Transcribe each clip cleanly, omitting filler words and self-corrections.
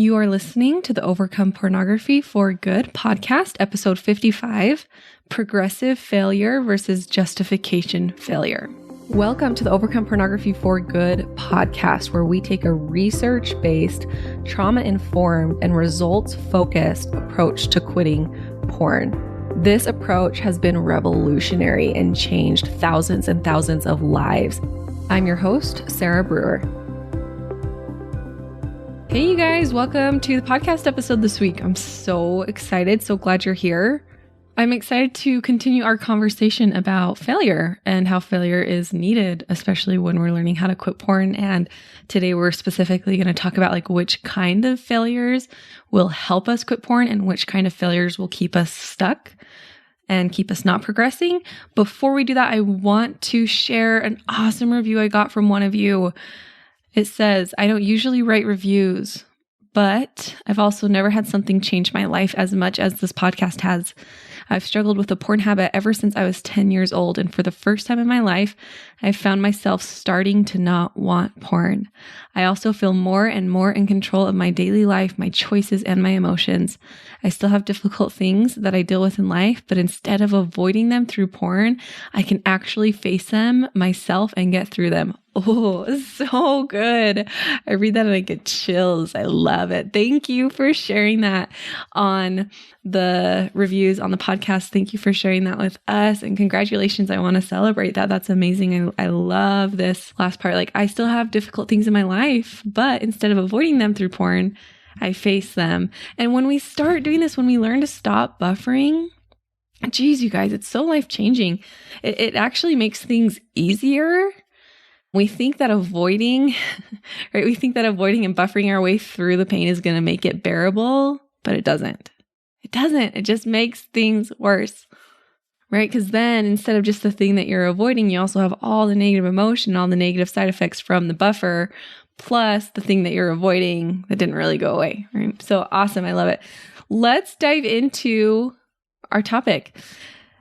You are listening to the Overcome Pornography for Good podcast, episode 55, Progressive Failure versus Justification Failure. Welcome to the Overcome Pornography for Good podcast, where we take a research-based, trauma-informed, and results-focused approach to quitting porn. This approach has been revolutionary and changed thousands and thousands of lives. I'm your host, Sarah Brewer. Hey, you guys, welcome to the podcast episode this week. I'm so excited, so glad you're here. I'm excited to continue our conversation about failure and how failure is needed, especially when we're learning how to quit porn. And today we're specifically going to talk about which kind of failures will help us quit porn and which kind of failures will keep us stuck and keep us not progressing. Before we do that, I want to share an awesome review I got from one of you. It says, I don't usually write reviews, but I've also never had something change my life as much as this podcast has. I've struggled with a porn habit ever since I was 10 years old, and for the first time in my life, I found myself starting to not want porn. I also feel more and more in control of my daily life, my choices, and my emotions. I still have difficult things that I deal with in life, but instead of avoiding them through porn, I can actually face them myself and get through them. Oh, so good. I read that and I get chills. I love it. Thank you for sharing that on the reviews on the podcast. Thank you for sharing that with us, and congratulations. I want to celebrate that. That's amazing. I love this last part. I still have difficult things in my life, but instead of avoiding them through porn, I face them. And when we start doing this, when we learn to stop buffering, geez, you guys, it's so life-changing. It actually makes things easier. We think that avoiding, right? We think that avoiding and buffering our way through the pain is going to make it bearable, but it doesn't. It doesn't. It just makes things worse, right? Because then instead of just the thing that you're avoiding, you also have all the negative emotion, all the negative side effects from the buffer, plus the thing that you're avoiding that didn't really go away, right? So awesome. I love it. Let's dive into our topic.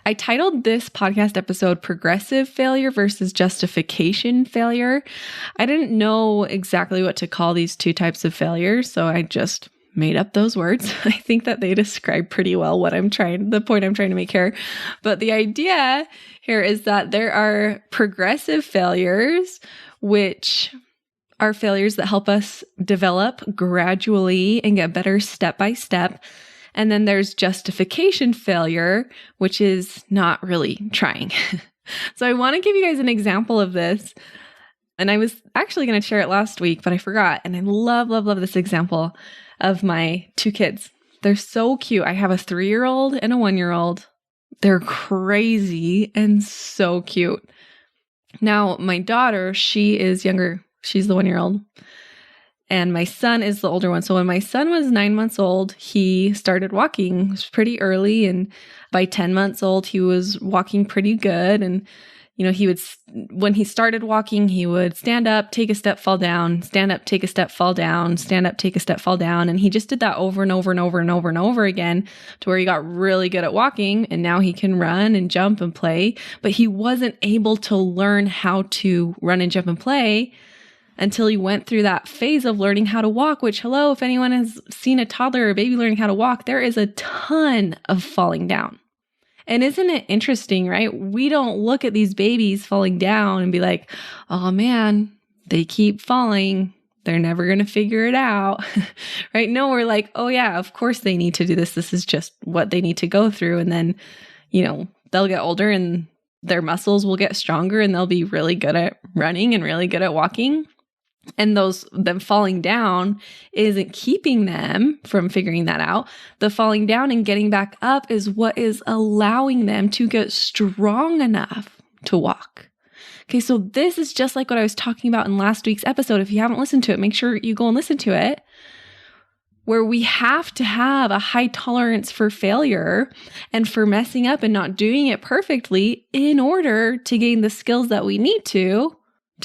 I titled this podcast episode Progressive Failure versus Justification Failure. I didn't know exactly what to call these two types of failures, so I just made up those words. I think that they describe pretty well the point I'm trying to make here. But the idea here is that there are progressive failures, which are failures that help us develop gradually and get better step by step. And then there's justification failure, which is not really trying. So I want to give you guys an example of this. And I was actually going to share it last week, but I forgot. And I love, love, love this example of my two kids. They're so cute. I have a 3-year-old and a 1-year-old. They're crazy and so cute. Now, my daughter, she is younger. She's the 1-year-old. And my son is the older one. So when my son was 9 months old, he started walking. It was pretty early. And by 10 months old, he was walking pretty good. And, when he started walking, he would stand up, take a step, fall down, stand up, take a step, fall down, stand up, take a step, fall down. And he just did that over and over and over and over and over again to where he got really good at walking. And now he can run and jump and play. But he wasn't able to learn how to run and jump and play until he went through that phase of learning how to walk, which, hello, if anyone has seen a toddler or a baby learning how to walk, there is a ton of falling down. And isn't it interesting, right? We don't look at these babies falling down and be like, oh man, they keep falling. They're never going to figure it out, right? No, we're like, oh yeah, of course they need to do this. This is just what they need to go through. And then, they'll get older and their muscles will get stronger and they'll be really good at running and really good at walking. And them falling down isn't keeping them from figuring that out. The falling down and getting back up is what is allowing them to get strong enough to walk. Okay, so this is just like what I was talking about in last week's episode. If you haven't listened to it, make sure you go and listen to it, where we have to have a high tolerance for failure and for messing up and not doing it perfectly in order to gain the skills that we need to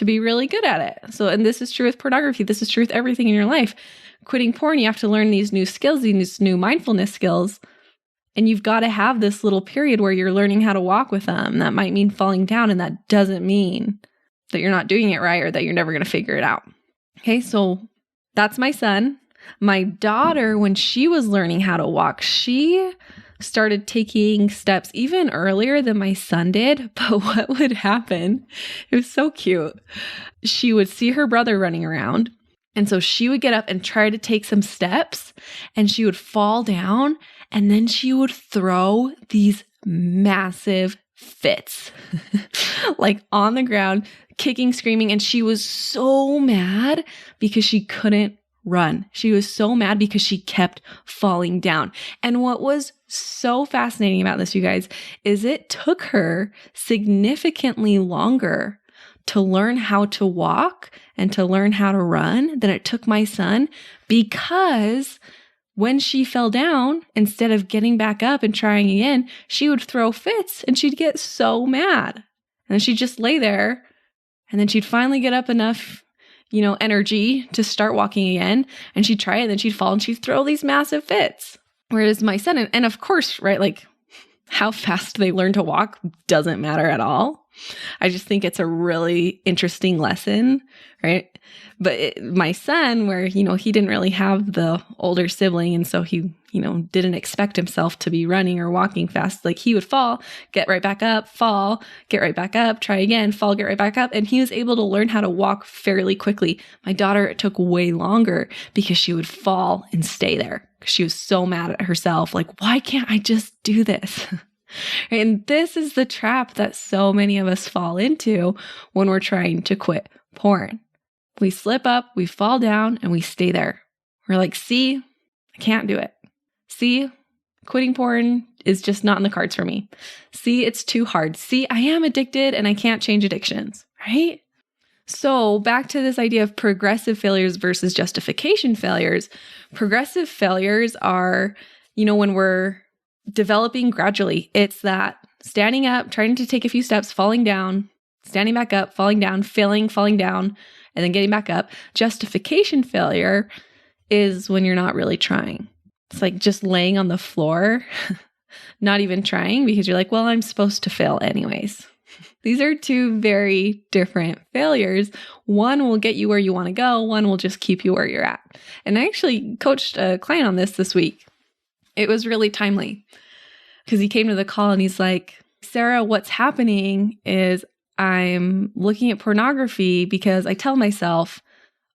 be really good at it. So, and this is true with pornography. This is true with everything in your life. Quitting porn, you have to learn these new skills, these new mindfulness skills. And you've got to have this little period where you're learning how to walk with them. That might mean falling down, and that doesn't mean that you're not doing it right or that you're never going to figure it out. Okay, so that's my son. My daughter, when she was learning how to walk, she started taking steps even earlier than my son did. But what would happen? It was so cute. She would see her brother running around. And so she would get up and try to take some steps, and she would fall down, and then she would throw these massive fits, like on the ground, kicking, screaming. And she was so mad because she couldn't run. She was so mad because she kept falling down. And what was so fascinating about this, you guys, is it took her significantly longer to learn how to walk and to learn how to run than it took my son, because when she fell down, instead of getting back up and trying again, she would throw fits and she'd get so mad. And she'd just lay there, and then she'd finally get up enough, energy to start walking again. And she'd try it, and then she'd fall and she'd throw these massive fits. Whereas my son, and of course, right, like how fast they learn to walk doesn't matter at all. I just think it's a really interesting lesson, right? But my son, where, he didn't really have the older sibling, and so he, didn't expect himself to be running or walking fast. Like, he would fall, get right back up, fall, get right back up, try again, fall, get right back up. And he was able to learn how to walk fairly quickly. My daughter, it took way longer because she would fall and stay there. She was so mad at herself. Like, why can't I just do this? And this is the trap that so many of us fall into when we're trying to quit porn. We slip up, we fall down, and we stay there. We're like, see, I can't do it. See, quitting porn is just not in the cards for me. See, it's too hard. See, I am addicted and I can't change addictions, right? So back to this idea of progressive failures versus justification failures. Progressive failures are, when we're developing gradually. It's that standing up, trying to take a few steps, falling down, standing back up, falling down, failing, falling down, and then getting back up. Justification failure is when you're not really trying. It's like just laying on the floor, not even trying, because you're like, well, I'm supposed to fail anyways. These are two very different failures. One will get you where you want to go. One will just keep you where you're at. And I actually coached a client on this week. It was really timely because he came to the call and he's like, Sarah, what's happening is I'm looking at pornography because I tell myself,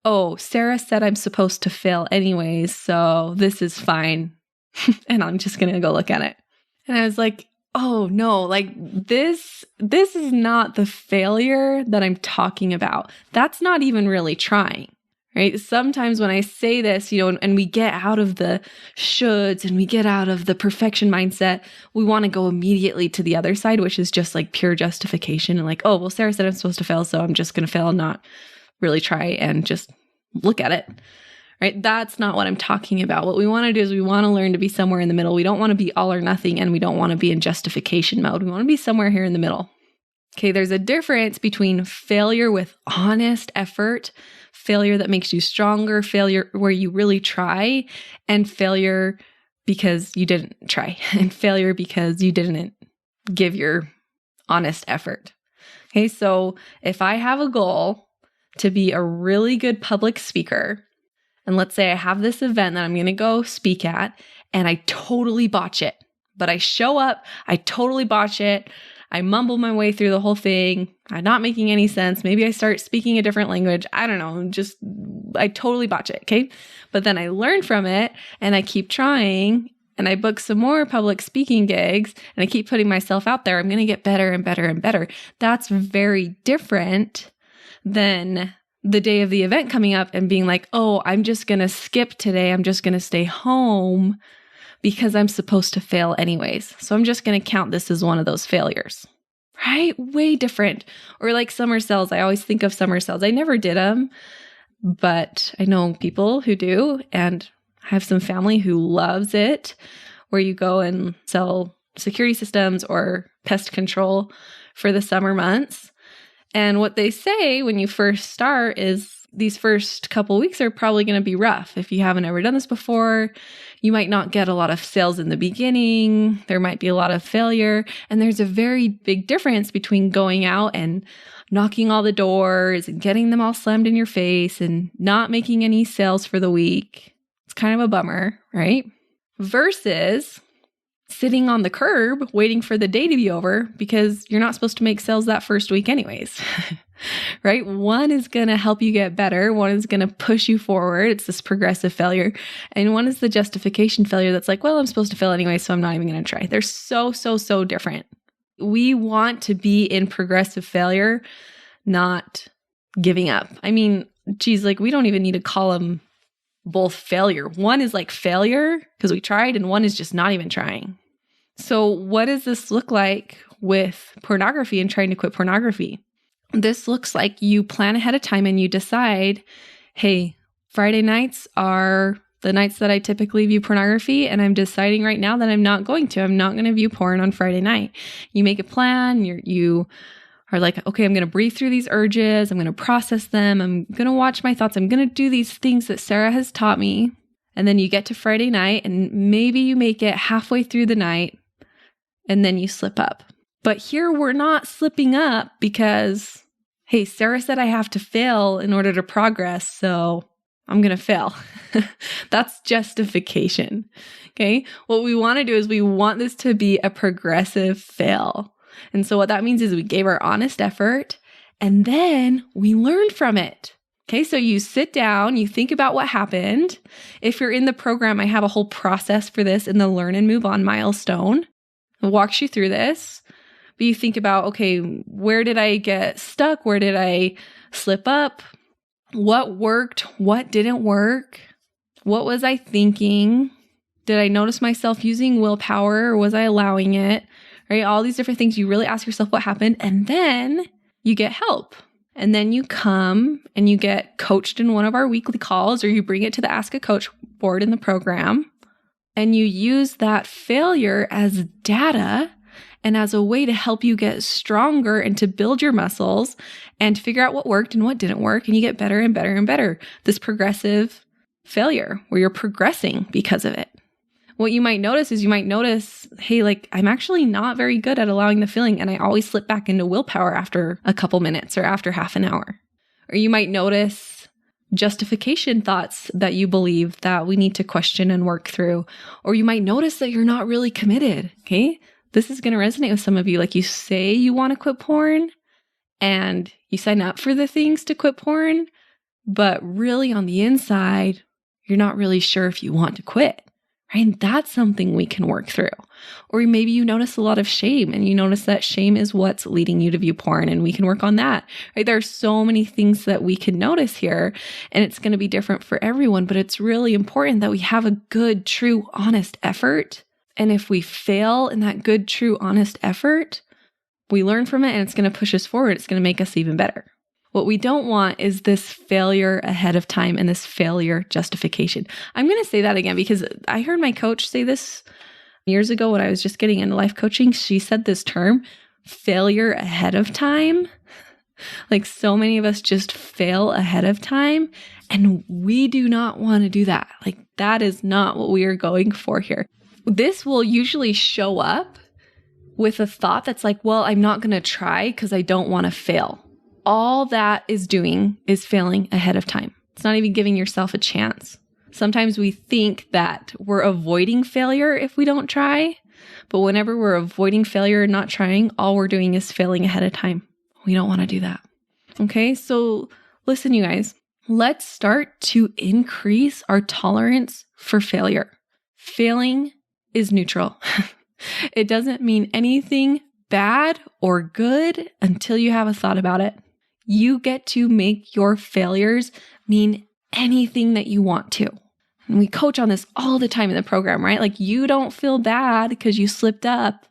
oh, Sarah said I'm supposed to fail anyways, so this is fine. And I'm just going to go look at it. And I was like, oh no, like this is not the failure that I'm talking about. That's not even really trying. Right? Sometimes when I say this, and we get out of the shoulds and we get out of the perfection mindset, we want to go immediately to the other side, which is just like pure justification and like, oh, well, Sarah said I'm supposed to fail, so I'm just going to fail and not really try and just look at it. Right? That's not what I'm talking about. What we want to do is we want to learn to be somewhere in the middle. We don't want to be all or nothing, and we don't want to be in justification mode. We want to be somewhere here in the middle. Okay, there's a difference between failure with honest effort, failure that makes you stronger, failure where you really try, and failure because you didn't try, and failure because you didn't give your honest effort. Okay, so if I have a goal to be a really good public speaker, and let's say I have this event that I'm going to go speak at, and I totally botch it, but I show up, I totally botch it, I mumble my way through the whole thing. I'm not making any sense. Maybe I start speaking a different language. I don't know. I totally botch it. Okay. But then I learn from it and I keep trying and I book some more public speaking gigs and I keep putting myself out there. I'm going to get better and better and better. That's very different than the day of the event coming up and being like, oh, I'm just going to skip today. I'm just going to stay home because I'm supposed to fail anyways. So I'm just going to count this as one of those failures, right? Way different. Or like summer cells. I always think of summer cells. I never did them, but I know people who do, and I have some family who loves it, where you go and sell security systems or pest control for the summer months. And what they say when you first start is these first couple weeks are probably going to be rough. If you haven't ever done this before, you might not get a lot of sales in the beginning. There might be a lot of failure. And there's a very big difference between going out and knocking all the doors and getting them all slammed in your face and not making any sales for the week kind of a bummer, right? Versus sitting on the curb waiting for the day to be over because you're not supposed to make sales that first week anyways, right? One is going to help you get better. One is going to push you forward. It's this progressive failure. And one is the justification failure that's like, well, I'm supposed to fail anyway, so I'm not even going to try. They're so different. We want to be in progressive failure, not giving up. I mean, geez, like we don't even need to call them both failure. One is like failure because we tried, and one is just not even trying. So what does this look like with pornography and trying to quit pornography? This looks like you plan ahead of time and you decide, hey, Friday nights are the nights that I typically view pornography, and I'm deciding right now that I'm not going to view porn on Friday night. You make a plan, you are like, okay, I'm going to breathe through these urges. I'm going to process them. I'm going to watch my thoughts. I'm going to do these things that Sarah has taught me. And then you get to Friday night and maybe you make it halfway through the night and then you slip up. But here we're not slipping up because, hey, Sarah said I have to fail in order to progress. So I'm going to fail. That's justification. Okay. What we want to do is we want this to be a progressive fail. And so what that means is we gave our honest effort and then we learned from it. Okay, so you sit down, you think about what happened. If you're in the program, I have a whole process for this in the Learn and Move On milestone. It walks you through this. But you think about, okay, where did I get stuck? Where did I slip up? What worked? What didn't work? What was I thinking? Did I notice myself using willpower or was I allowing it? Right? All these different things. You really ask yourself what happened, and then you get help. And then you come and you get coached in one of our weekly calls, or you bring it to the Ask a Coach board in the program, and you use that failure as data and as a way to help you get stronger and to build your muscles and figure out what worked and what didn't work. And you get better and better and better. This progressive failure where you're progressing because of it. What you might notice is hey, like I'm actually not very good at allowing the feeling, and I always slip back into willpower after a couple minutes or after half an hour. Or you might notice justification thoughts that you believe that we need to question and work through. Or you might notice that you're not really committed. Okay. This is going to resonate with some of you. Like you say you want to quit porn and you sign up for the things to quit porn, but really on the inside, you're not really sure if you want to quit. Right? And that's something we can work through. Or maybe you notice a lot of shame and you notice that shame is what's leading you to view porn, and we can work on that. Right? There are so many things that we can notice here, and it's going to be different for everyone, but it's really important that we have a good, true, honest effort. And if we fail in that good, true, honest effort, we learn from it and it's going to push us forward. It's going to make us even better. What we don't want is this failure ahead of time and this failure justification. I'm going to say that again because I heard my coach say this years ago when I was just getting into life coaching. She said this term, failure ahead of time. Like so many of us just fail ahead of time, and we do not want to do that. Like that is not what we are going for here. This will usually show up with a thought that's like, well, I'm not going to try because I don't want to fail. All that is doing is failing ahead of time. It's not even giving yourself a chance. Sometimes we think that we're avoiding failure if we don't try, but whenever we're avoiding failure and not trying, all we're doing is failing ahead of time. We don't want to do that. Okay, so listen, you guys, let's start to increase our tolerance for failure. Failing is neutral. It doesn't mean anything bad or good until you have a thought about it. You get to make your failures mean anything that you want to. And we coach on this all the time in the program, right? Like you don't feel bad because you slipped up.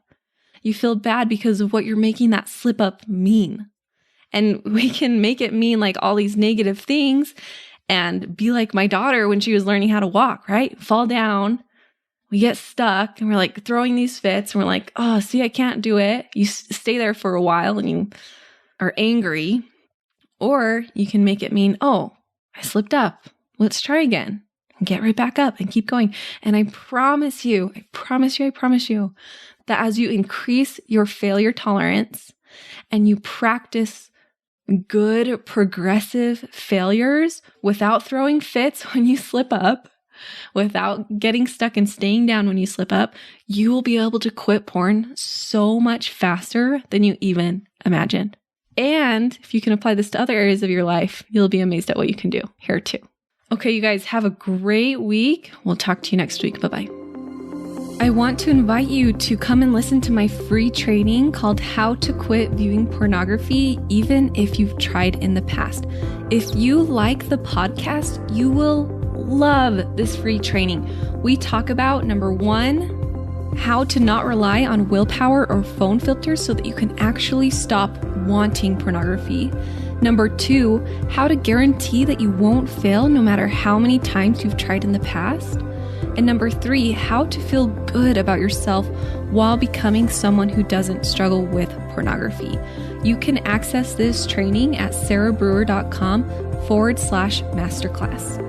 You feel bad because of what you're making that slip up mean. And we can make it mean like all these negative things and be like my daughter when she was learning how to walk, right? Fall down. We get stuck and we're like throwing these fits and we're like, oh, see, I can't do it. You stay there for a while and you are angry. Or you can make it mean, oh, I slipped up. Let's try again. And get right back up and keep going. And I promise you that as you increase your failure tolerance and you practice good progressive failures without throwing fits when you slip up, without getting stuck and staying down when you slip up, you will be able to quit porn so much faster than you even imagined. And if you can apply this to other areas of your life, you'll be amazed at what you can do here too. Okay, you guys have a great week. We'll talk to you next week. Bye-bye. I want to invite you to come and listen to my free training called How to Quit Viewing Pornography, even if you've tried in the past. If you like the podcast, you will love this free training. We talk about, number one, how to not rely on willpower or phone filters so that you can actually stop wanting pornography. Number two, how to guarantee that you won't fail no matter how many times you've tried in the past. And number three, how to feel good about yourself while becoming someone who doesn't struggle with pornography. You can access this training at sarahbrewer.com/masterclass.